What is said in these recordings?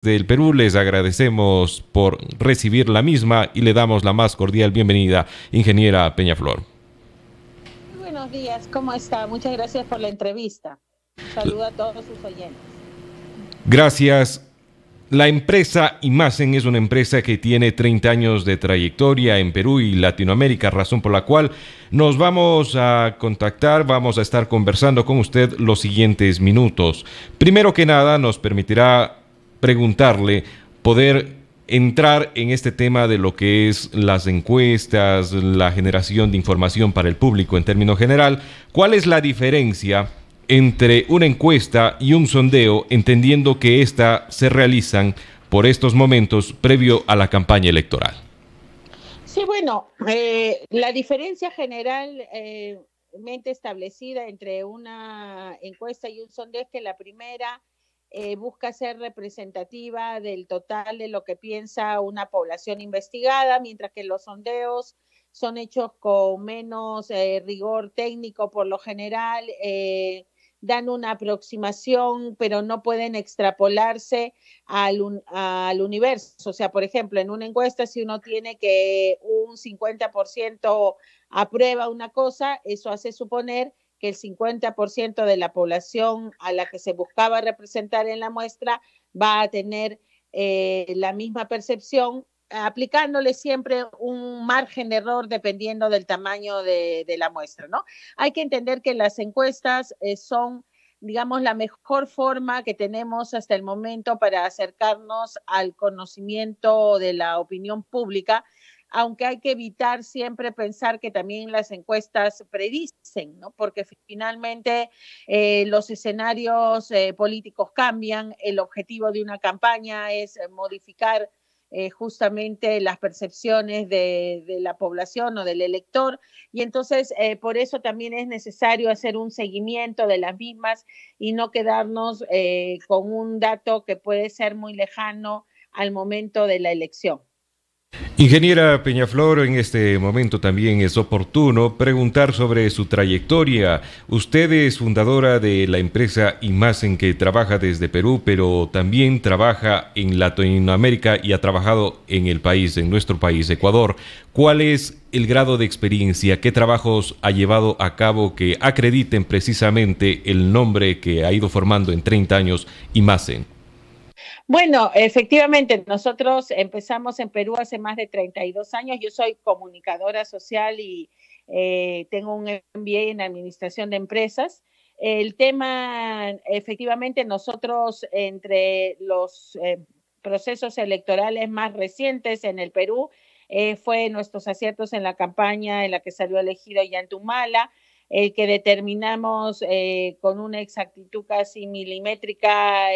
del Perú les agradecemos por recibir la misma y le damos la más cordial bienvenida, ingeniera Peñaflor. Muy buenos días, ¿cómo está? Muchas gracias por la entrevista. Saludo a todos sus oyentes. Gracias. La empresa Imasen es una empresa que tiene 30 años de trayectoria en Perú y Latinoamérica, razón por la cual nos vamos a contactar, vamos a estar conversando con usted los siguientes minutos. Primero que nada, nos permitirá preguntarle, poder entrar en este tema de lo que es las encuestas, la generación de información para el público en términos general. ¿Cuál es la diferencia entre una encuesta y un sondeo, entendiendo que ésta se realizan por estos momentos previo a la campaña electoral? Sí, bueno, la diferencia generalmente establecida entre una encuesta y un sondeo es que la primera busca ser representativa del total de lo que piensa una población investigada, mientras que los sondeos son hechos con menos rigor técnico por lo general. Dan una aproximación, pero no pueden extrapolarse al universo. O sea, por ejemplo, en una encuesta, si uno tiene que un 50% aprueba una cosa, eso hace suponer que el 50% de la población a la que se buscaba representar en la muestra va a tener la misma percepción, aplicándole siempre un margen de error dependiendo del tamaño de la muestra, ¿no? Hay que entender que las encuestas son, digamos, la mejor forma que tenemos hasta el momento para acercarnos al conocimiento de la opinión pública, aunque hay que evitar siempre pensar que también las encuestas predicen, ¿no? Porque finalmente los escenarios políticos cambian, el objetivo de una campaña es modificar justamente las percepciones de la población o del elector, y entonces por eso también es necesario hacer un seguimiento de las mismas y no quedarnos con un dato que puede ser muy lejano al momento de la elección. Ingeniera Peñaflor, en este momento también es oportuno preguntar sobre su trayectoria. Usted es fundadora de la empresa Imasen, que trabaja desde Perú, pero también trabaja en Latinoamérica y ha trabajado en el país, en nuestro país, Ecuador. ¿Cuál es el grado de experiencia? ¿Qué trabajos ha llevado a cabo que acrediten precisamente el nombre que ha ido formando en 30 años Imasen? Bueno, efectivamente, nosotros empezamos en Perú hace más de 32 años. Yo soy comunicadora social y tengo un MBA en Administración de Empresas. El tema, efectivamente, nosotros entre los procesos electorales más recientes en el Perú, fue nuestros aciertos en la campaña en la que salió elegido Yantumala, que determinamos con una exactitud casi milimétrica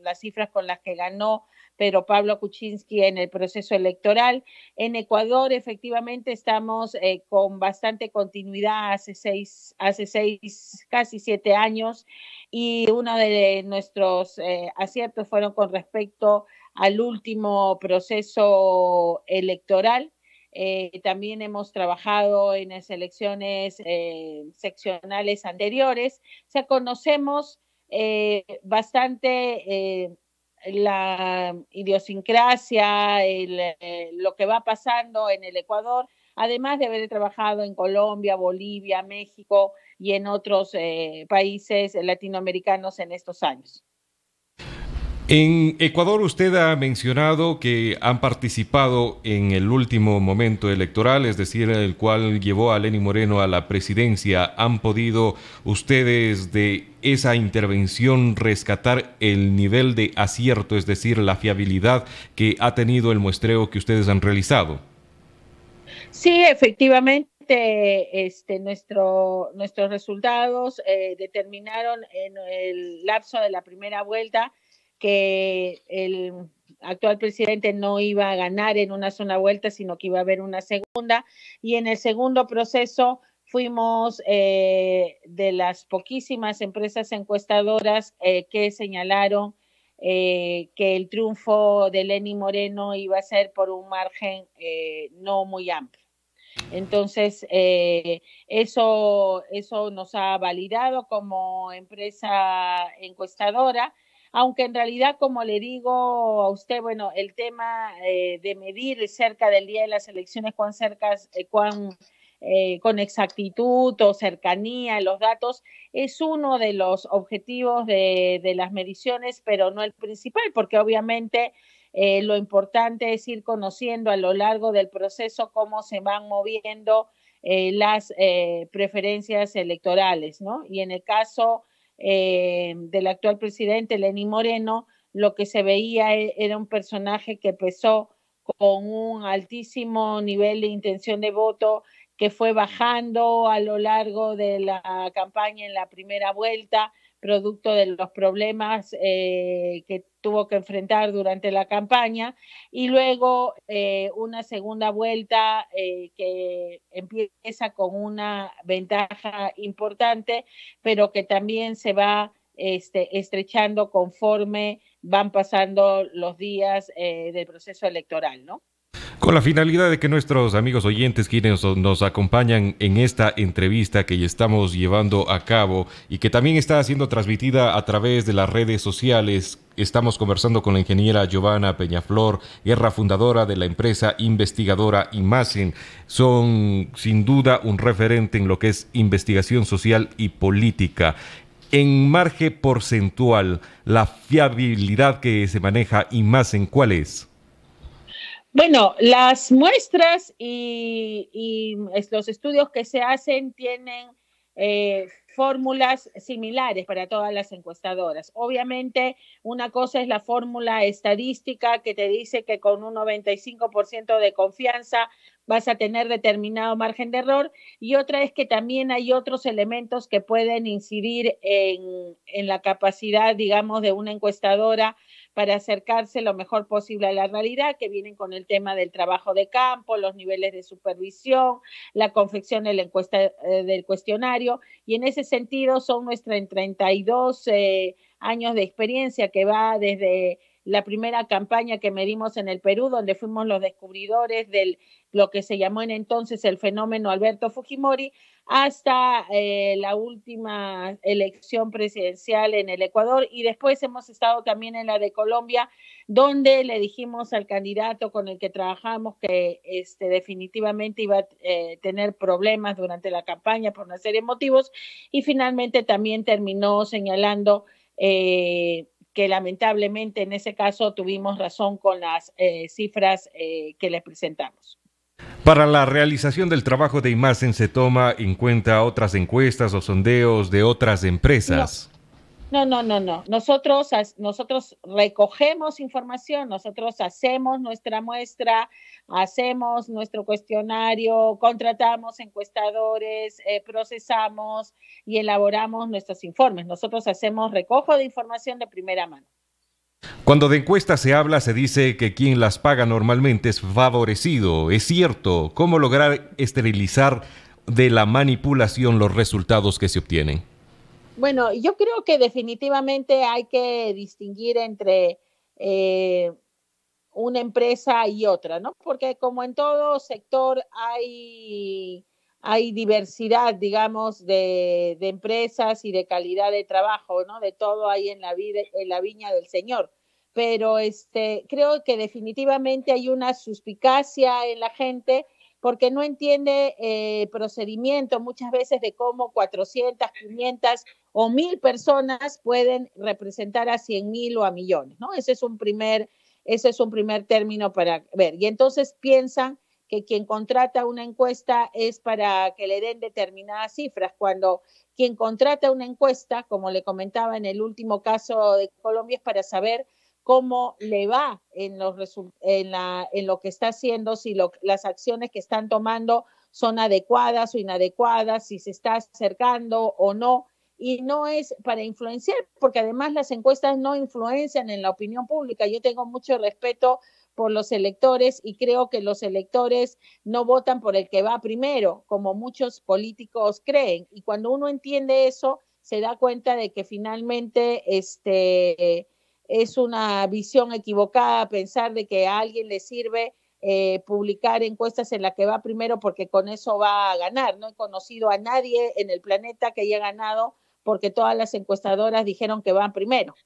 las cifras con las que ganó Pedro Pablo Kuczynski en el proceso electoral. En Ecuador, efectivamente, estamos con bastante continuidad hace seis, casi 7 años, y uno de nuestros aciertos fueron con respecto al último proceso electoral. También hemos trabajado en las elecciones seccionales anteriores. O sea, conocemos bastante la idiosincrasia, lo que va pasando en el Ecuador, además de haber trabajado en Colombia, Bolivia, México y en otros países latinoamericanos en estos años. En Ecuador usted ha mencionado que han participado en el último momento electoral, es decir, el cual llevó a Lenín Moreno a la presidencia. ¿Han podido ustedes de esa intervención rescatar el nivel de acierto, es decir, la fiabilidad que ha tenido el muestreo que ustedes han realizado? Sí, efectivamente, nuestros resultados determinaron en el lapso de la primera vuelta que el actual presidente no iba a ganar en una sola vuelta, sino que iba a haber una segunda. Y en el segundo proceso fuimos de las poquísimas empresas encuestadoras que señalaron que el triunfo de Lenín Moreno iba a ser por un margen no muy amplio. Entonces, eso nos ha validado como empresa encuestadora. aunque en realidad, como le digo a usted, bueno, el tema de medir cerca del día de las elecciones cuán cerca, con exactitud o cercanía los datos es uno de los objetivos de las mediciones, pero no el principal, porque obviamente lo importante es ir conociendo a lo largo del proceso cómo se van moviendo las preferencias electorales, ¿no? Y en el caso del actual presidente, Lenín Moreno, lo que se veía era un personaje que empezó con un altísimo nivel de intención de voto, que fue bajando a lo largo de la campaña en la primera vuelta, producto de los problemas que tuvo que enfrentar durante la campaña, y luego una segunda vuelta que empieza con una ventaja importante, pero que también se va estrechando conforme van pasando los días del proceso electoral, ¿no? Con la finalidad de que nuestros amigos oyentes quienes nos acompañan en esta entrevista que ya estamos llevando a cabo y que también está siendo transmitida a través de las redes sociales, estamos conversando con la ingeniera Giovanna Peñaflor, Guerra, fundadora de la empresa investigadora Imagen. Son sin duda un referente en lo que es investigación social y política. En margen porcentual, la fiabilidad que se maneja Imagen, ¿cuál es? Bueno, las muestras y los estudios que se hacen tienen fórmulas similares para todas las encuestadoras. Obviamente, una cosa es la fórmula estadística que te dice que con un 95% de confianza vas a tener determinado margen de error, y otra es que también hay otros elementos que pueden incidir en la capacidad, digamos, de una encuestadora para acercarse lo mejor posible a la realidad, que vienen con el tema del trabajo de campo, los niveles de supervisión, la confección de la encuesta, del cuestionario, y en ese sentido son nuestros 32 años de experiencia, que va desde la primera campaña que medimos en el Perú, donde fuimos los descubridores de lo que se llamó en entonces el fenómeno Alberto Fujimori, hasta la última elección presidencial en el Ecuador, y después hemos estado también en la de Colombia, donde le dijimos al candidato con el que trabajamos que definitivamente iba a tener problemas durante la campaña por una serie de motivos, y finalmente también terminó señalando que lamentablemente en ese caso tuvimos razón con las cifras que les presentamos. Para la realización del trabajo de imagen se toma en cuenta otras encuestas o sondeos de otras No, empresas. no. Nosotros recogemos información, nosotros hacemos nuestra muestra, hacemos nuestro cuestionario, contratamos encuestadores, procesamos y elaboramos nuestros informes. Nosotros hacemos recojo de información de primera mano. Cuando de encuestas se habla, se dice que quien las paga normalmente es favorecido. ¿Es cierto? ¿Cómo lograr esterilizar de la manipulación los resultados que se obtienen? Bueno, yo creo que definitivamente hay que distinguir entre una empresa y otra, ¿no? Porque como en todo sector hay diversidad, digamos, de empresas y de calidad de trabajo, ¿no? De todo hay en la vida, en la viña del Señor. Pero creo que definitivamente hay una suspicacia en la gente porque no entiende procedimiento muchas veces de cómo 400, 500 o 1000 personas pueden representar a 100,000 o a millones, ¿no? Ese es un primer término para ver. Y entonces piensan que quien contrata una encuesta es para que le den determinadas cifras, cuando quien contrata una encuesta, como le comentaba en el último caso de Colombia, es para saber cómo le va en lo que está haciendo, si las acciones que están tomando son adecuadas o inadecuadas, si se está acercando o no, y no es para influenciar, porque además las encuestas no influencian en la opinión pública. Yo tengo mucho respeto por los electores y creo que los electores no votan por el que va primero, como muchos políticos creen. Y cuando uno entiende eso, se da cuenta de que finalmente es una visión equivocada pensar de que a alguien le sirve publicar encuestas en la que va primero porque con eso va a ganar. No he conocido a nadie en el planeta que haya ganado porque todas las encuestadoras dijeron que van primero.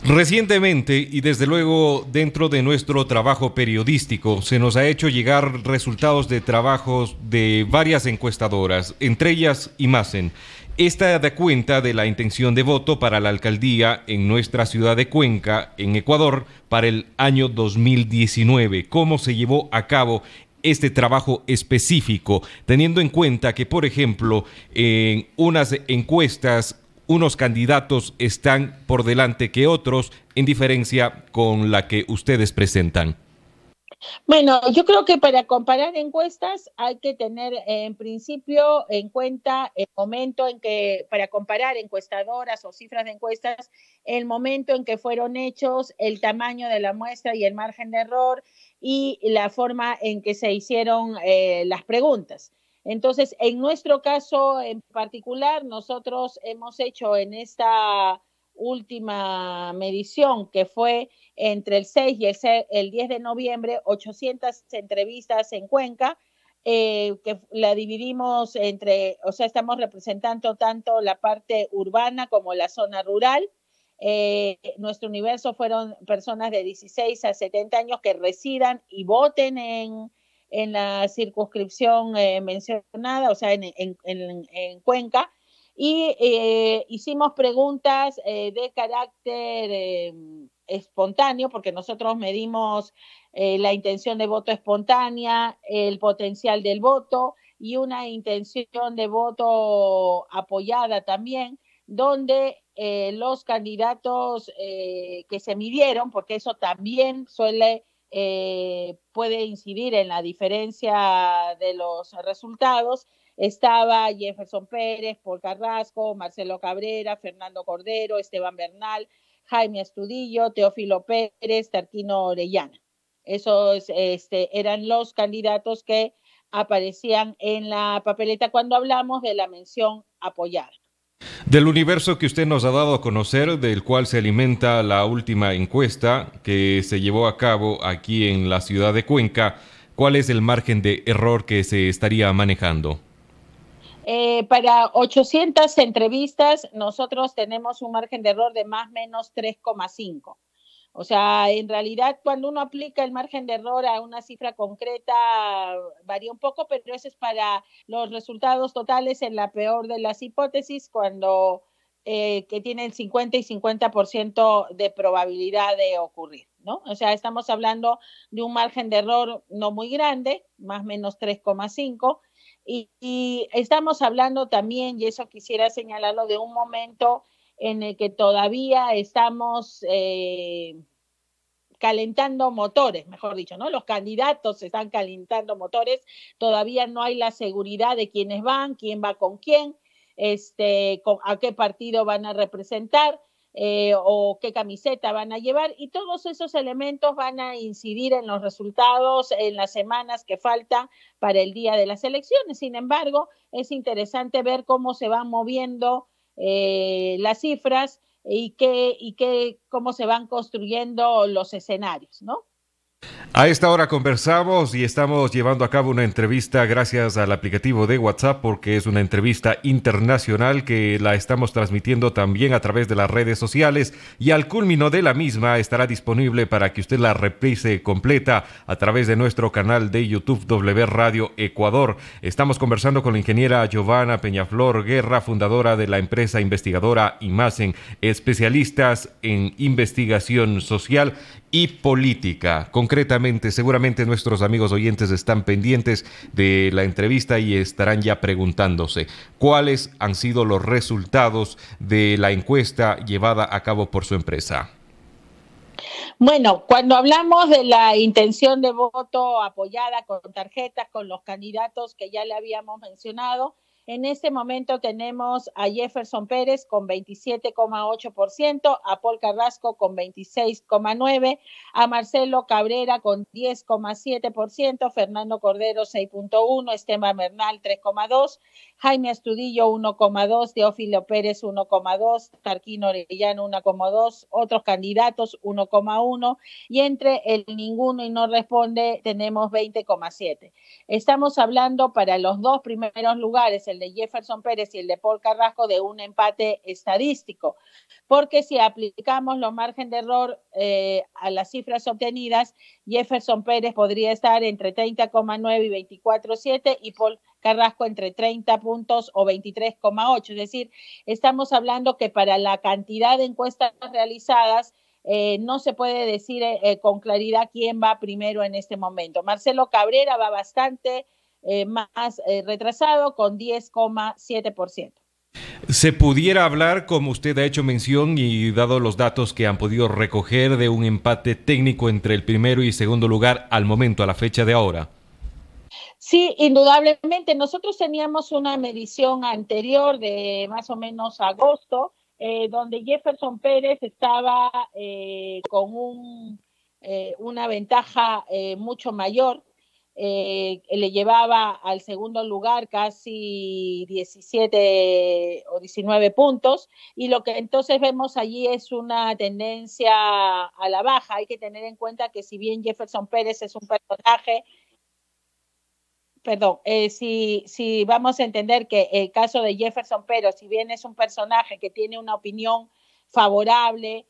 Recientemente, y desde luego dentro de nuestro trabajo periodístico, se nos ha hecho llegar resultados de trabajos de varias encuestadoras, entre ellas Imagen. Esta da cuenta de la intención de voto para la alcaldía en nuestra ciudad de Cuenca, en Ecuador, para el año 2019. ¿Cómo se llevó a cabo este trabajo específico, teniendo en cuenta que, por ejemplo, en unas encuestas unos candidatos están por delante que otros, en diferencia con la que ustedes presentan? Bueno, yo creo que para comparar encuestas hay que tener en principio en cuenta el momento en que, para comparar encuestadoras o cifras de encuestas, el momento en que fueron hechos, el tamaño de la muestra y el margen de error y la forma en que se hicieron las preguntas. Entonces, en nuestro caso en particular, nosotros hemos hecho en esta última medición, que fue entre el 6 y el 10 de noviembre, 800 entrevistas en Cuenca, que la dividimos entre, o sea, estamos representando tanto la parte urbana como la zona rural. Nuestro universo fueron personas de 16 a 70 años que residan y voten en la circunscripción mencionada, o sea, en Cuenca. Y hicimos preguntas de carácter espontáneo, porque nosotros medimos la intención de voto espontánea, el potencial del voto y una intención de voto apoyada también, donde los candidatos que se midieron, porque eso también puede incidir en la diferencia de los resultados. Estaba Jefferson Pérez, Paul Carrasco, Marcelo Cabrera, Fernando Cordero, Esteban Bernal, Jaime Astudillo, Teófilo Pérez, Tarquino Orellana. Esos eran los candidatos que aparecían en la papeleta cuando hablamos de la mención apoyada. Del universo que usted nos ha dado a conocer, del cual se alimenta la última encuesta que se llevó a cabo aquí en la ciudad de Cuenca, ¿cuál es el margen de error que se estaría manejando? Para 800 entrevistas, nosotros tenemos un margen de error de más o menos 3,5. O sea, en realidad, cuando uno aplica el margen de error a una cifra concreta, varía un poco, pero eso es para los resultados totales en la peor de las hipótesis, cuando que tienen 50 y 50% de probabilidad de ocurrir, ¿no? O sea, estamos hablando de un margen de error no muy grande, más o menos 3,5. Y estamos hablando también, y eso quisiera señalarlo, de un momento en el que todavía estamos calentando motores, mejor dicho, ¿no? Los candidatos están calentando motores, todavía no hay la seguridad de quiénes van, quién va con quién, a qué partido van a representar. O qué camiseta van a llevar, y todos esos elementos van a incidir en los resultados en las semanas que faltan para el día de las elecciones. Sin embargo, es interesante ver cómo se van moviendo las cifras y cómo se van construyendo los escenarios, ¿no? A esta hora conversamos y estamos llevando a cabo una entrevista gracias al aplicativo de WhatsApp, porque es una entrevista internacional que la estamos transmitiendo también a través de las redes sociales, y al culmino de la misma estará disponible para que usted la reprise completa a través de nuestro canal de YouTube W Radio Ecuador. Estamos conversando con la ingeniera Giovanna Peñaflor Guerra, fundadora de la empresa investigadora Imagen, especialistas en investigación social y política. Concretamente, seguramente nuestros amigos oyentes están pendientes de la entrevista y estarán ya preguntándose cuáles han sido los resultados de la encuesta llevada a cabo por su empresa. Bueno, cuando hablamos de la intención de voto apoyada con tarjetas, con los candidatos que ya le habíamos mencionado, en este momento tenemos a Jefferson Pérez con 27,8%, a Paul Carrasco con 26,9%, a Marcelo Cabrera con 10,7%, Fernando Cordero 6,1%, Esteban Bernal 3,2%, Jaime Astudillo 1,2%, Teófilo Pérez 1,2%, Tarquino Orellano 1,2%, otros candidatos 1,1%, y entre el ninguno y no responde tenemos 20,7%. Estamos hablando para los dos primeros lugares, el de Jefferson Pérez y el de Paul Carrasco, de un empate estadístico, porque si aplicamos los margen de error a las cifras obtenidas, Jefferson Pérez podría estar entre 30,9 y 24,7 y Paul Carrasco entre 30 puntos o 23,8. Es decir, estamos hablando que para la cantidad de encuestas realizadas, no se puede decir con claridad quién va primero en este momento. Marcelo Cabrera va bastante más retrasado con 10,7%. ¿Se pudiera hablar, como usted ha hecho mención y dado los datos que han podido recoger, de un empate técnico entre el primero y segundo lugar al momento, a la fecha de ahora? Sí, indudablemente. Nosotros teníamos una medición anterior de más o menos agosto, donde Jefferson Pérez estaba con una ventaja mucho mayor. Le llevaba al segundo lugar casi 17 o 19 puntos, y lo que entonces vemos allí es una tendencia a la baja. Hay que tener en cuenta que si bien Jefferson Pérez es un personaje, perdón, si vamos a entender que el caso de Jefferson Pérez, si bien es un personaje que tiene una opinión favorable,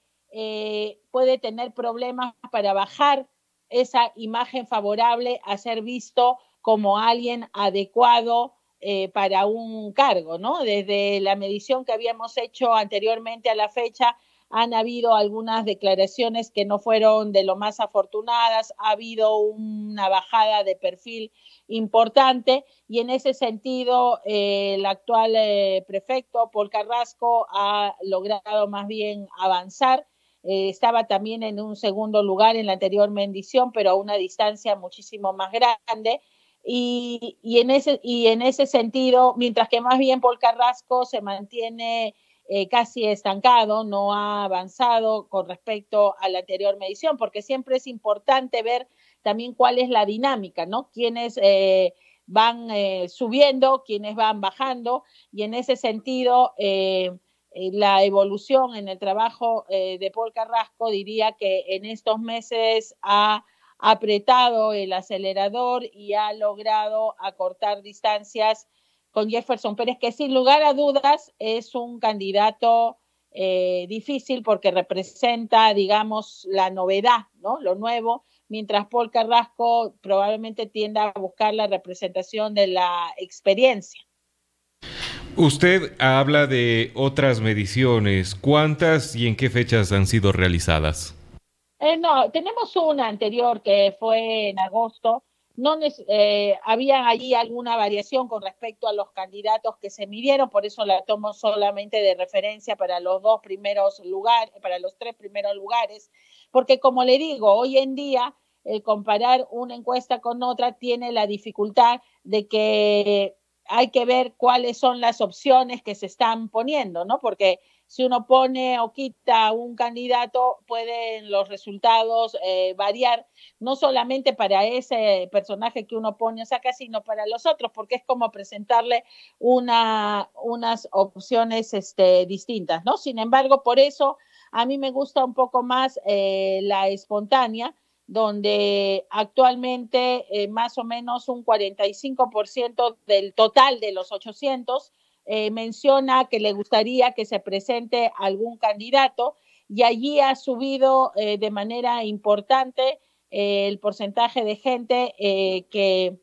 puede tener problemas para bajar esa imagen favorable a ser visto como alguien adecuado para un cargo, ¿no? Desde la medición que habíamos hecho anteriormente a la fecha, han habido algunas declaraciones que no fueron de lo más afortunadas, ha habido una bajada de perfil importante, y en ese sentido el actual prefecto Paul Carrasco ha logrado más bien avanzar. Estaba también en un segundo lugar en la anterior medición, pero a una distancia muchísimo más grande. Y en ese sentido, mientras que más bien Paul Carrasco se mantiene casi estancado, no ha avanzado con respecto a la anterior medición, porque siempre es importante ver también cuál es la dinámica, ¿no? Quiénes van subiendo, quiénes van bajando, y en ese sentido la evolución en el trabajo de Paul Carrasco, diría que en estos meses ha apretado el acelerador y ha logrado acortar distancias con Jefferson Pérez, que sin lugar a dudas es un candidato difícil porque representa, digamos, la novedad, ¿no? Lo nuevo, mientras Paul Carrasco probablemente tienda a buscar la representación de la experiencia. Usted habla de otras mediciones. ¿Cuántas y en qué fechas han sido realizadas? No, tenemos una anterior que fue en agosto. No había allí alguna variación con respecto a los candidatos que se midieron, por eso la tomo solamente de referencia para los dos primeros lugares, para los tres primeros lugares, porque como le digo, hoy en día comparar una encuesta con otra tiene la dificultad de que hay que ver cuáles son las opciones que se están poniendo, ¿no? Porque si uno pone o quita un candidato, pueden los resultados variar, no solamente para ese personaje que uno pone o saca, sino para los otros, porque es como presentarle unas opciones distintas, ¿no? Sin embargo, por eso a mí me gusta un poco más la espontánea, donde actualmente más o menos un 45% del total de los 800 menciona que le gustaría que se presente algún candidato, y allí ha subido de manera importante el porcentaje de gente que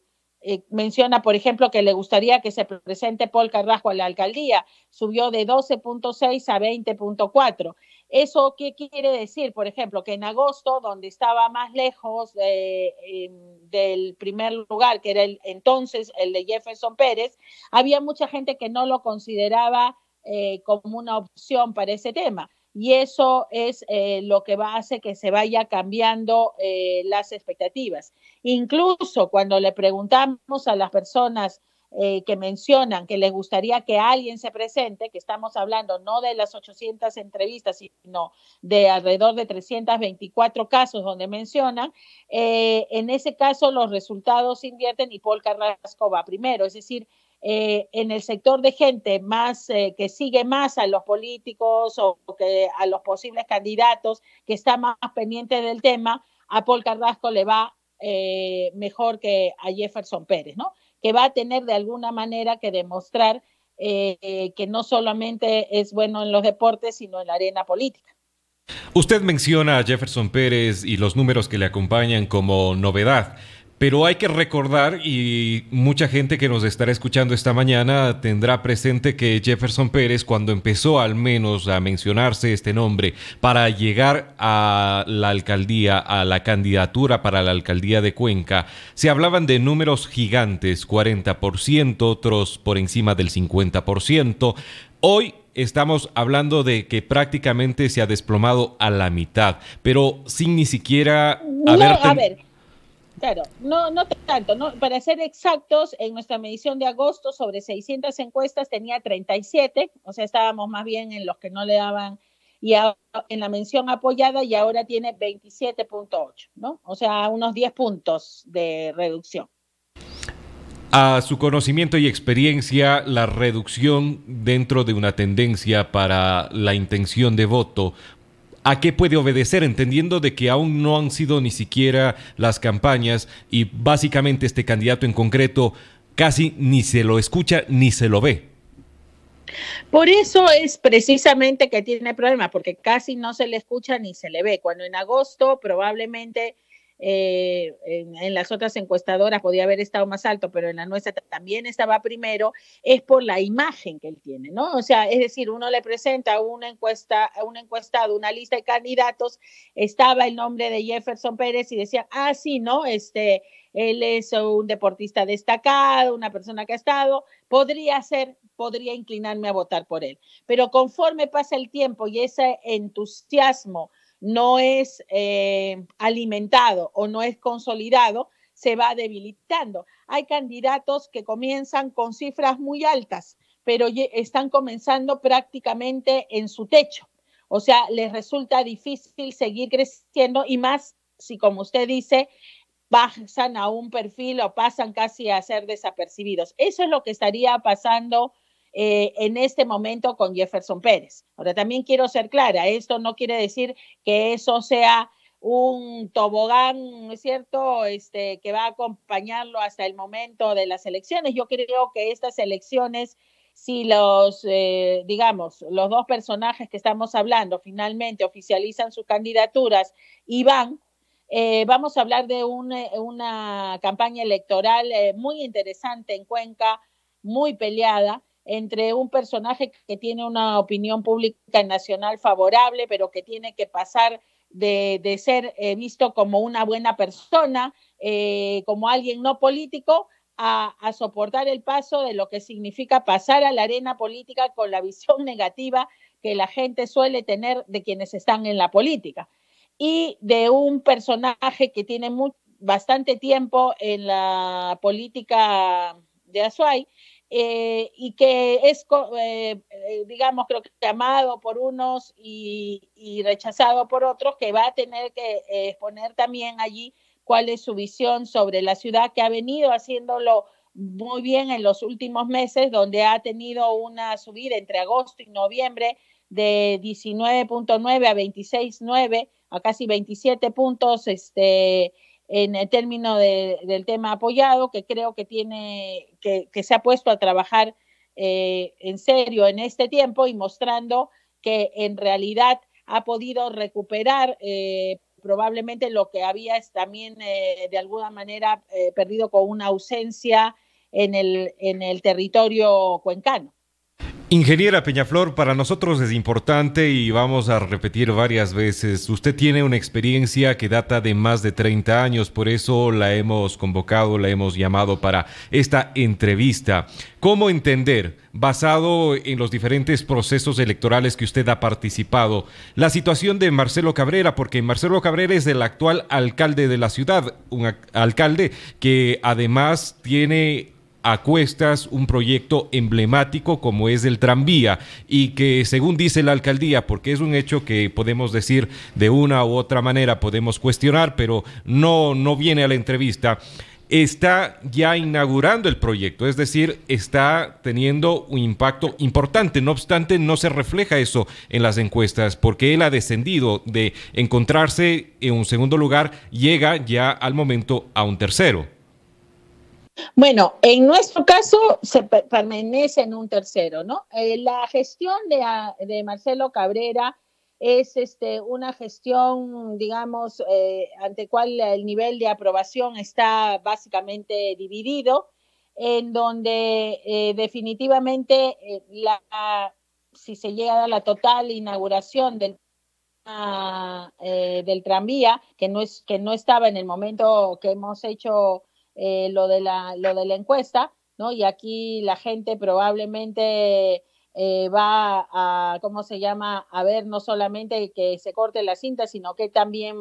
menciona, por ejemplo, que le gustaría que se presente Paul Carrasco a la alcaldía. Subió de 12,6 a 20,4. ¿Eso qué quiere decir? Por ejemplo, que en agosto, donde estaba más lejos del primer lugar, que era entonces el de Jefferson Pérez, había mucha gente que no lo consideraba como una opción para ese tema. Y eso es lo que hace que se vaya cambiando las expectativas. Incluso cuando le preguntamos a las personas que mencionan que les gustaría que alguien se presente, que estamos hablando no de las 800 entrevistas, sino de alrededor de 324 casos donde mencionan, en ese caso los resultados invierten y Paul Carrasco va primero. Es decir, en el sector de gente más que sigue más a los políticos o que a los posibles candidatos, que está más pendiente del tema, a Paul Carrasco le va mejor que a Jefferson Pérez, ¿no? que va a tener de alguna manera que demostrar que no solamente es bueno en los deportes, sino en la arena política. Usted menciona a Jefferson Pérez y los números que le acompañan como novedad, pero hay que recordar, y mucha gente que nos estará escuchando esta mañana tendrá presente que Jefferson Pérez, cuando empezó al menos a mencionarse este nombre para llegar a la alcaldía, a la candidatura para la alcaldía de Cuenca, se hablaban de números gigantes, 40%, otros por encima del 50%. Hoy estamos hablando de que prácticamente se ha desplomado a la mitad, pero sin ni siquiera haber... A ver, claro, no tanto, ¿no? Para ser exactos, en nuestra medición de agosto, sobre 600 encuestas tenía 37, o sea, estábamos más bien en los que no le daban, y en la mención apoyada, y ahora tiene 27.8, ¿no? O sea, unos 10 puntos de reducción. A su conocimiento y experiencia, la reducción dentro de una tendencia para la intención de voto, ¿a qué puede obedecer? Entendiendo de que aún no han sido ni siquiera las campañas y básicamente este candidato en concreto casi ni se lo escucha ni se lo ve. Por eso es precisamente que tiene problemas, porque casi no se le escucha ni se le ve. Cuando en agosto probablemente en las otras encuestadoras podía haber estado más alto, pero en la nuestra también estaba primero, es por la imagen que él tiene, ¿no? O sea, es decir, uno le presenta a un encuestado, una lista de candidatos, estaba el nombre de Jefferson Pérez y decía, sí, ¿no? Él es un deportista destacado, una persona que ha estado, podría inclinarme a votar por él. Pero conforme pasa el tiempo y ese entusiasmo no es alimentado o no es consolidado, se va debilitando. Hay candidatos que comienzan con cifras muy altas, pero están comenzando prácticamente en su techo. O sea, les resulta difícil seguir creciendo y más si, como usted dice, pasan a un perfil o pasan casi a ser desapercibidos. Eso es lo que estaría pasando en este momento con Jefferson Pérez. Ahora, también quiero ser clara, esto no quiere decir que eso sea un tobogán, ¿no es cierto?, que va a acompañarlo hasta el momento de las elecciones. Yo creo que estas elecciones, si los dos personajes que estamos hablando finalmente oficializan sus candidaturas y van, vamos a hablar de una campaña electoral muy interesante en Cuenca, muy peleada, entre un personaje que tiene una opinión pública nacional favorable, pero que tiene que pasar de ser visto como una buena persona, como alguien no político, a soportar el paso de lo que significa pasar a la arena política con la visión negativa que la gente suele tener de quienes están en la política. Y de un personaje que tiene bastante tiempo en la política de Azuay, y que es, creo que amado por unos y rechazado por otros, que va a tener que exponer también allí cuál es su visión sobre la ciudad, que ha venido haciéndolo muy bien en los últimos meses, donde ha tenido una subida entre agosto y noviembre de 19.9 a 26.9, a casi 27 puntos, en el término del tema apoyado, que creo que que se ha puesto a trabajar en serio en este tiempo y mostrando que en realidad ha podido recuperar probablemente lo que había también de alguna manera perdido con una ausencia en el territorio cuencano. Ingeniera Peñaflor, para nosotros es importante y vamos a repetir varias veces, usted tiene una experiencia que data de más de 30 años, por eso la hemos convocado, la hemos llamado para esta entrevista. ¿Cómo entender, basado en los diferentes procesos electorales que usted ha participado, la situación de Marcelo Cabrera? Porque Marcelo Cabrera es el actual alcalde de la ciudad, un alcalde que además tiene a cuestas un proyecto emblemático como es el tranvía y que, según dice la alcaldía, porque es un hecho que podemos decir de una u otra manera, podemos cuestionar, pero no viene a la entrevista, está ya inaugurando el proyecto, es decir, está teniendo un impacto importante. No obstante, no se refleja eso en las encuestas porque él ha descendido de encontrarse en un segundo lugar, llega ya al momento a un tercero. Bueno, en nuestro caso se permanece en un tercero, ¿no? La gestión de Marcelo Cabrera es una gestión, digamos, ante cual el nivel de aprobación está básicamente dividido, en donde definitivamente si se llega a dar la total inauguración del tranvía, que no estaba en el momento que hemos hecho lo de la encuesta, ¿no? Y aquí la gente probablemente va a, ¿cómo se llama?, a ver no solamente que se corte la cinta, sino que también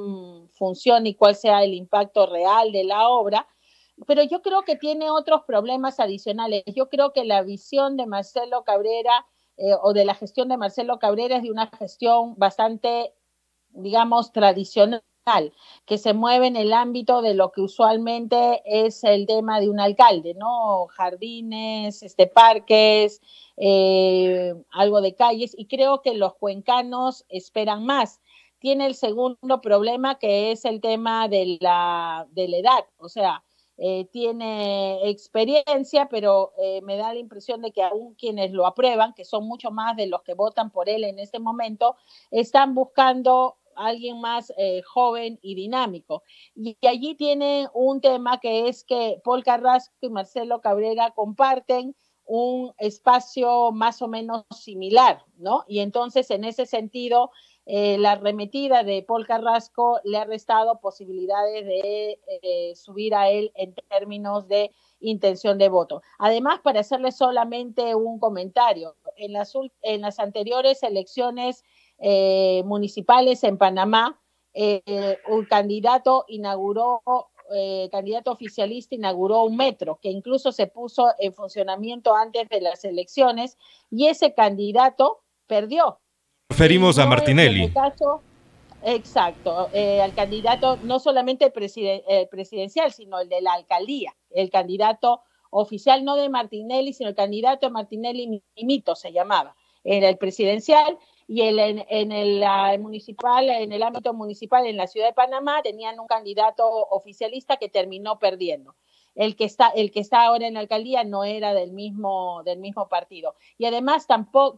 funcione y cuál sea el impacto real de la obra. Pero yo creo que tiene otros problemas adicionales. Yo creo que la visión de Marcelo Cabrera o de la gestión de Marcelo Cabrera es de una gestión bastante, digamos, tradicional, que se mueve en el ámbito de lo que usualmente es el tema de un alcalde, ¿no? Jardines, parques, algo de calles, y creo que los cuencanos esperan más. Tiene el segundo problema, que es el tema de la edad, o sea, tiene experiencia, pero me da la impresión de que aún quienes lo aprueban, que son mucho más de los que votan por él en este momento, están buscando a alguien más joven y dinámico. Y allí tiene un tema, que es que Paul Carrasco y Marcelo Cabrera comparten un espacio más o menos similar, ¿no? Y entonces, en ese sentido, la arremetida de Paul Carrasco le ha restado posibilidades de subir a él en términos de intención de voto. Además, para hacerle solamente un comentario, en las anteriores elecciones municipales en Panamá, un candidato candidato oficialista inauguró un metro, que incluso se puso en funcionamiento antes de las elecciones, y ese candidato perdió. Referimos a Martinelli. En el caso, exacto, al candidato no solamente presidencial, sino el de la alcaldía, el candidato oficial, no de Martinelli, sino el candidato de Martinelli Mimito se llamaba, era el presidencial, y en el municipal, en el ámbito municipal en la ciudad de Panamá, tenían un candidato oficialista que terminó perdiendo. El que está ahora en la alcaldía no era del mismo partido. Y además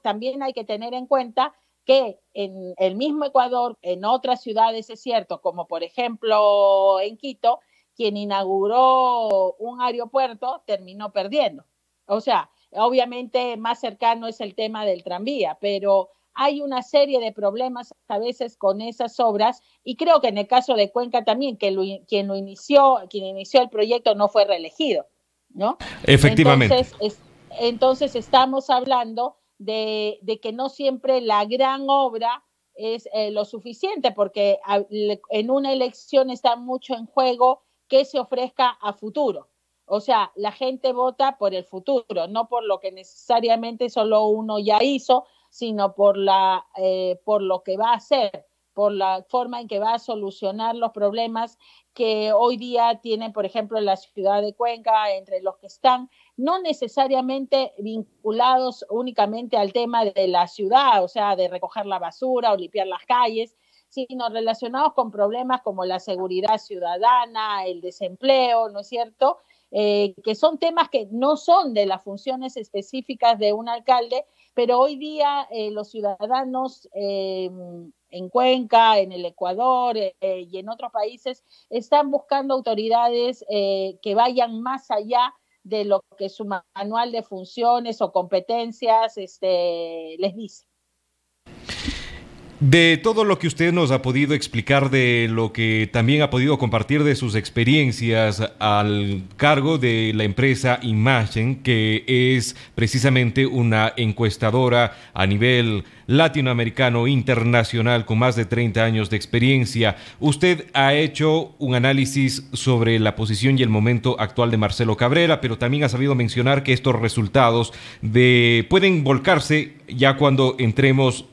también hay que tener en cuenta que en el mismo Ecuador, en otras ciudades, es cierto, como por ejemplo en Quito, quien inauguró un aeropuerto terminó perdiendo. O sea, obviamente más cercano es el tema del tranvía, pero hay una serie de problemas a veces con esas obras, y creo que en el caso de Cuenca también, que quien inició el proyecto no fue reelegido, ¿no? Efectivamente. Entonces estamos hablando de que no siempre la gran obra es lo suficiente, porque en una elección está mucho en juego que se ofrezca a futuro. O sea, la gente vota por el futuro, no por lo que necesariamente solo uno ya hizo, sino por lo que va a hacer, por la forma en que va a solucionar los problemas que hoy día tiene, por ejemplo, la ciudad de Cuenca, entre los que están no necesariamente vinculados únicamente al tema de la ciudad, o sea, de recoger la basura o limpiar las calles, sino relacionados con problemas como la seguridad ciudadana, el desempleo, ¿no es cierto?, que son temas que no son de las funciones específicas de un alcalde, pero hoy día los ciudadanos en Cuenca, en el Ecuador y en otros países están buscando autoridades que vayan más allá de lo que su manual de funciones o competencias les dice. De todo lo que usted nos ha podido explicar, de lo que también ha podido compartir de sus experiencias al cargo de la empresa Imagen, que es precisamente una encuestadora a nivel latinoamericano internacional con más de 30 años de experiencia, usted ha hecho un análisis sobre la posición y el momento actual de Marcelo Cabrera, pero también ha sabido mencionar que estos resultados pueden volcarse ya cuando entremos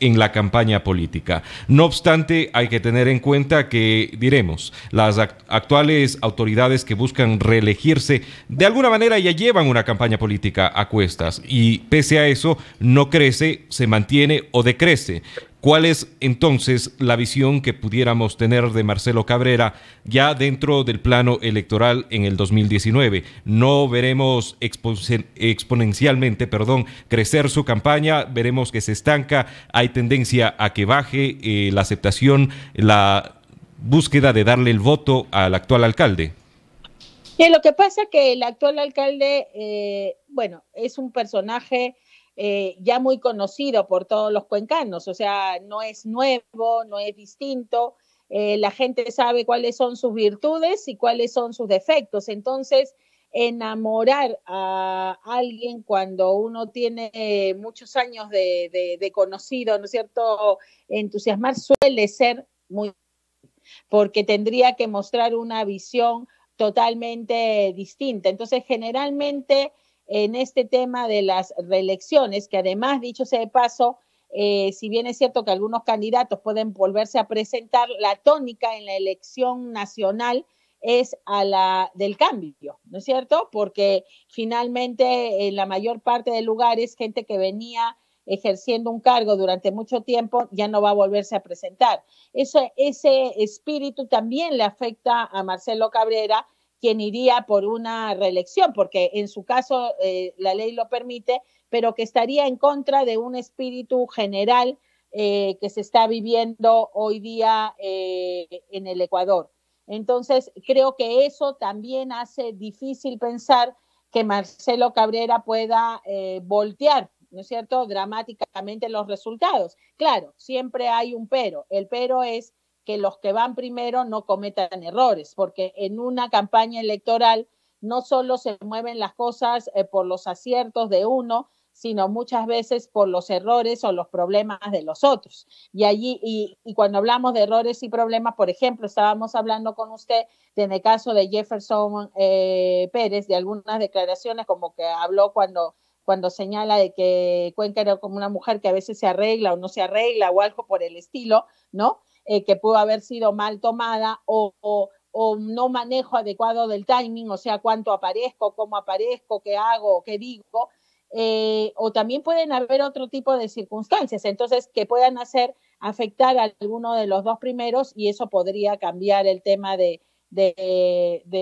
en la campaña política. No obstante, hay que tener en cuenta que, diremos, las actuales autoridades que buscan reelegirse, de alguna manera ya llevan una campaña política a cuestas, y pese a eso, no crece, se mantiene o decrece. ¿Cuál es entonces la visión que pudiéramos tener de Marcelo Cabrera ya dentro del plano electoral en el 2019? ¿No veremos exponencialmente, crecer su campaña? ¿Veremos que se estanca? ¿Hay tendencia a que baje la aceptación, la búsqueda de darle el voto al actual alcalde? Lo que pasa es que el actual alcalde, bueno, es un personaje ya muy conocido por todos los cuencanos, o sea, no es nuevo, no es distinto, la gente sabe cuáles son sus virtudes y cuáles son sus defectos, entonces enamorar a alguien cuando uno tiene muchos años de conocido, ¿no es cierto? Entusiasmar suele ser muy, porque tendría que mostrar una visión totalmente distinta. Entonces, generalmente en este tema de las reelecciones, que además, dicho sea de paso, si bien es cierto que algunos candidatos pueden volverse a presentar, la tónica en la elección nacional es a la del cambio, ¿no es cierto? Porque finalmente en la mayor parte de lugares, gente que venía ejerciendo un cargo durante mucho tiempo ya no va a volverse a presentar. Ese espíritu también le afecta a Marcelo Cabrera, quien iría por una reelección, porque en su caso la ley lo permite, pero que estaría en contra de un espíritu general que se está viviendo hoy día en el Ecuador. Entonces, creo que eso también hace difícil pensar que Marcelo Cabrera pueda voltear, ¿no es cierto?, dramáticamente los resultados. Claro, siempre hay un pero. El pero es que los que van primero no cometan errores, porque en una campaña electoral no solo se mueven las cosas por los aciertos de uno, sino muchas veces por los errores o los problemas de los otros. Y allí, y cuando hablamos de errores y problemas, por ejemplo, estábamos hablando con usted en el caso de Jefferson Pérez, de algunas declaraciones como que habló cuando señala de que Cuenca era como una mujer que a veces se arregla o no se arregla o algo por el estilo, ¿no? Que pudo haber sido mal tomada o no manejo adecuado del timing, o sea, cuánto aparezco, cómo aparezco, qué hago, qué digo, o también pueden haber otro tipo de circunstancias, entonces que puedan afectar a alguno de los dos primeros y eso podría cambiar el tema de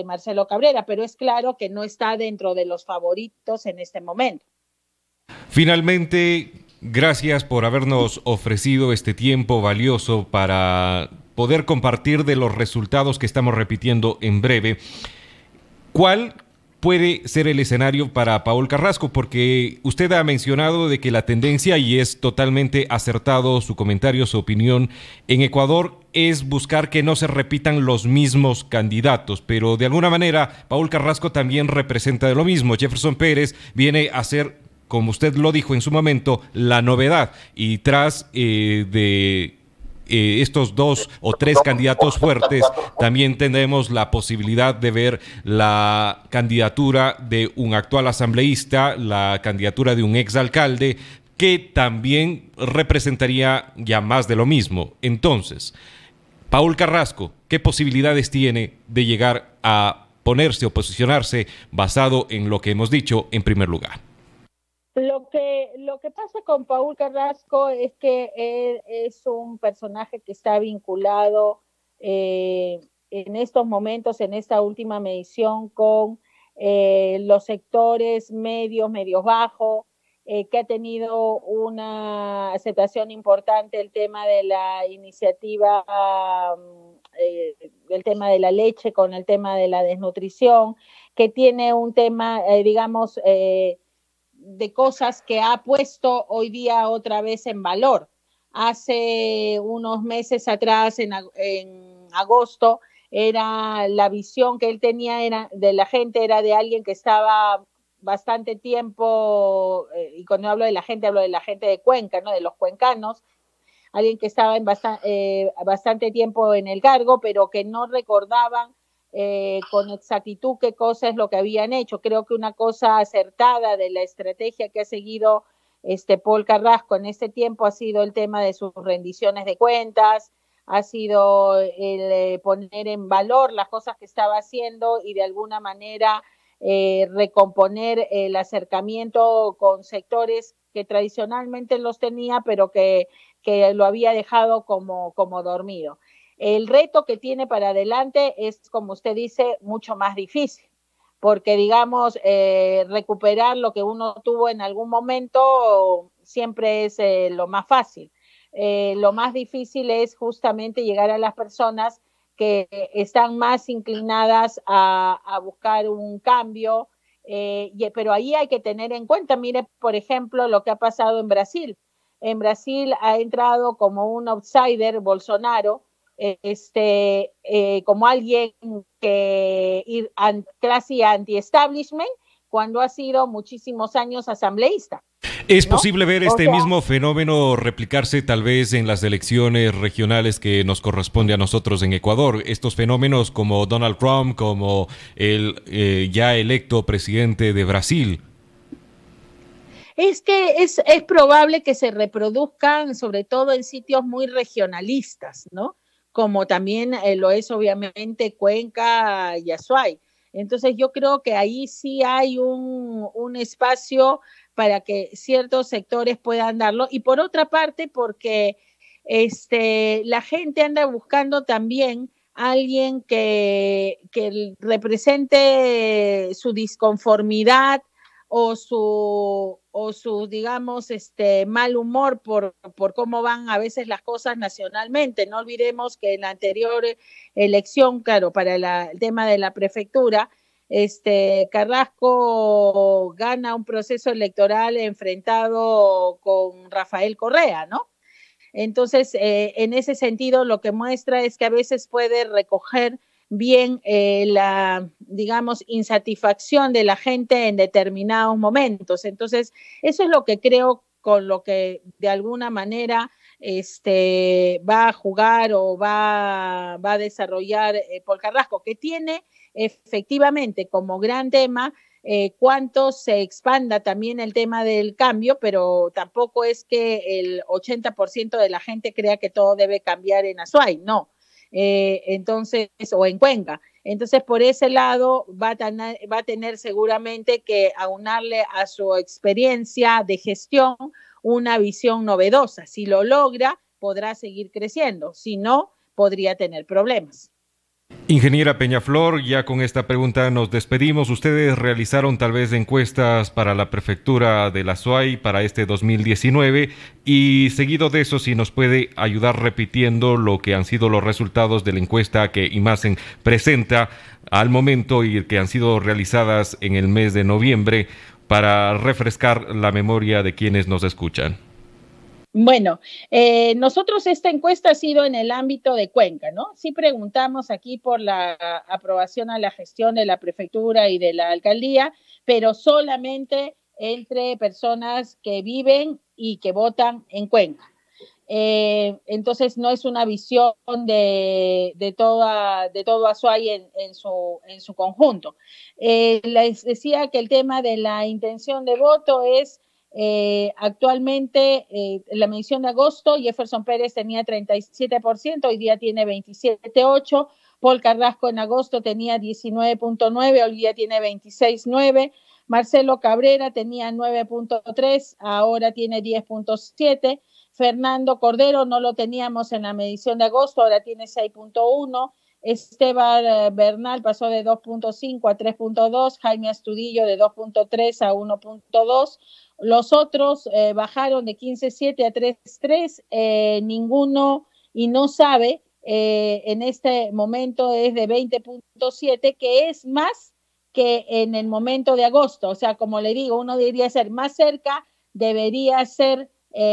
Marcelo Cabrera, pero es claro que no está dentro de los favoritos en este momento. Finalmente, gracias por habernos ofrecido este tiempo valioso para poder compartir de los resultados que estamos repitiendo en breve. ¿Cuál puede ser el escenario para Paul Carrasco? Porque usted ha mencionado de que la tendencia, y es totalmente acertado su comentario, su opinión, en Ecuador es buscar que no se repitan los mismos candidatos, pero de alguna manera Paul Carrasco también representa de lo mismo. Jefferson Pérez viene a ser, como usted lo dijo en su momento, la novedad, y tras de estos dos o tres candidatos fuertes, también tenemos la posibilidad de ver la candidatura de un actual asambleísta, la candidatura de un exalcalde, que también representaría ya más de lo mismo. Entonces, Paul Carrasco, ¿qué posibilidades tiene de llegar a ponerse o posicionarse basado en lo que hemos dicho en primer lugar? Lo que pasa con Paul Carrasco es que él es un personaje que está vinculado en estos momentos, en esta última medición, con los sectores medios, medios bajos, que ha tenido una aceptación importante el tema de la iniciativa, el tema de la leche con el tema de la desnutrición, que tiene un tema, digamos, de cosas que ha puesto hoy día otra vez en valor. Hace unos meses atrás, en agosto, era la visión que él tenía de la gente, era de alguien que estaba bastante tiempo, y cuando hablo de la gente de Cuenca, ¿no? De los cuencanos, alguien que estaba bastante tiempo en el cargo, pero que no recordaban con exactitud qué cosa es lo que habían hecho. Creo que una cosa acertada de la estrategia que ha seguido Paul Carrasco en este tiempo ha sido el tema de sus rendiciones de cuentas, ha sido el poner en valor las cosas que estaba haciendo y de alguna manera recomponer el acercamiento con sectores que tradicionalmente los tenía, pero que que lo había dejado como dormido. El reto que tiene para adelante es, como usted dice, mucho más difícil, porque digamos, recuperar lo que uno tuvo en algún momento siempre es lo más fácil. Lo más difícil es justamente llegar a las personas que están más inclinadas a buscar un cambio, pero ahí hay que tener en cuenta, mire, por ejemplo, lo que ha pasado en Brasil. En Brasil ha entrado como un outsider Bolsonaro, como alguien que casi anti-establishment, cuando ha sido muchísimos años asambleísta. ¿Es posible ver este mismo fenómeno replicarse tal vez en las elecciones regionales que nos corresponde a nosotros en Ecuador? Estos fenómenos como Donald Trump, como el ya electo presidente de Brasil. Es que es probable que se reproduzcan, sobre todo en sitios muy regionalistas, ¿no? Como también lo es obviamente Cuenca y Azuay. Entonces yo creo que ahí sí hay un espacio para que ciertos sectores puedan darlo. Y por otra parte, porque la gente anda buscando también a alguien que represente su disconformidad o su digamos, mal humor por cómo van a veces las cosas nacionalmente. No olvidemos que en la anterior elección, claro, para el tema de la prefectura, Carrasco gana un proceso electoral enfrentado con Rafael Correa, ¿no? Entonces, en ese sentido, lo que muestra es que a veces puede recoger bien la, digamos, insatisfacción de la gente en determinados momentos. Entonces, eso es lo que creo con lo que de alguna manera va a jugar o va a desarrollar Paul Carrasco, que tiene efectivamente como gran tema cuánto se expanda también el tema del cambio, pero tampoco es que el 80% de la gente crea que todo debe cambiar en Azuay, no. Entonces, o en Cuenca. Entonces, por ese lado va a tener seguramente que aunarle a su experiencia de gestión una visión novedosa. Si lo logra, podrá seguir creciendo. Si no, podría tener problemas. Ingeniera Peñaflor, ya con esta pregunta nos despedimos. Ustedes realizaron tal vez encuestas para la prefectura de la Azuay para este 2019 y seguido de eso, si nos puede ayudar repitiendo lo que han sido los resultados de la encuesta que Imagen presenta al momento y que han sido realizadas en el mes de noviembre para refrescar la memoria de quienes nos escuchan. Bueno, nosotros esta encuesta ha sido en el ámbito de Cuenca, ¿no? Sí preguntamos aquí por la aprobación a la gestión de la prefectura y de la alcaldía, pero solamente entre personas que viven y que votan en Cuenca. Entonces no es una visión de todo Azuay en su conjunto. Les decía que el tema de la intención de voto es actualmente la medición de agosto, Jefferson Pérez tenía 37%, hoy día tiene 27.8%, Paul Carrasco en agosto tenía 19.9%, hoy día tiene 26.9%, Marcelo Cabrera tenía 9.3%, ahora tiene 10.7%, Fernando Cordero no lo teníamos en la medición de agosto, ahora tiene 6.1%, Esteban Bernal pasó de 2.5 a 3.2, Jaime Astudillo de 2.3 a 1.2, los otros bajaron de 15.7 a 3.3, ninguno y no sabe en este momento es de 20.7, que es más que en el momento de agosto. O sea, como le digo, uno debería ser más cerca, debería ser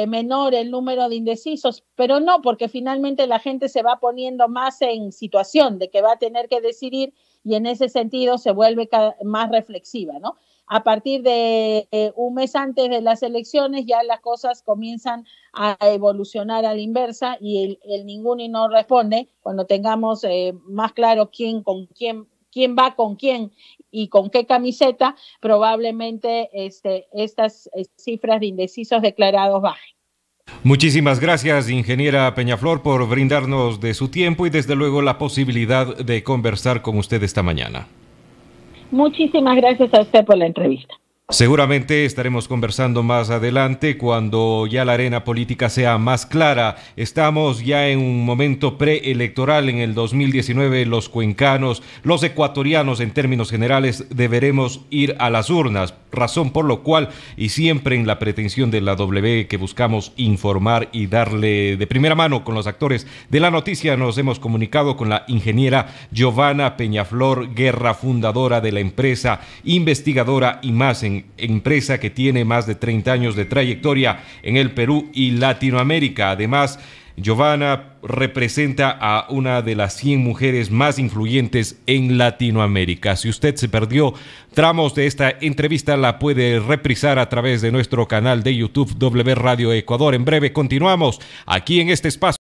menor el número de indecisos, pero no, porque finalmente la gente se va poniendo más en situación de que va a tener que decidir y en ese sentido se vuelve más reflexiva, ¿no? A partir de un mes antes de las elecciones ya las cosas comienzan a evolucionar a la inversa y el ninguno y no responde cuando tengamos más claro quién va con quién y con qué camiseta, probablemente estas cifras de indecisos declarados bajen. Muchísimas gracias, ingeniera Peñaflor, por brindarnos de su tiempo y desde luego la posibilidad de conversar con usted esta mañana. Muchísimas gracias a usted por la entrevista. Seguramente estaremos conversando más adelante cuando ya la arena política sea más clara. Estamos ya en un momento preelectoral en el 2019. Los cuencanos, los ecuatorianos en términos generales, deberemos ir a las urnas, razón por lo cual y siempre en la pretensión de la W que buscamos informar y darle de primera mano con los actores de la noticia, nos hemos comunicado con la ingeniera Giovanna Peñaflor Guerra, fundadora de la empresa, investigadora y más empresa que tiene más de 30 años de trayectoria en el Perú y Latinoamérica. Además, Giovanna representa a una de las 100 mujeres más influyentes en Latinoamérica. Si usted se perdió tramos de esta entrevista, la puede reprisar a través de nuestro canal de YouTube W Radio Ecuador. En breve continuamos aquí en este espacio.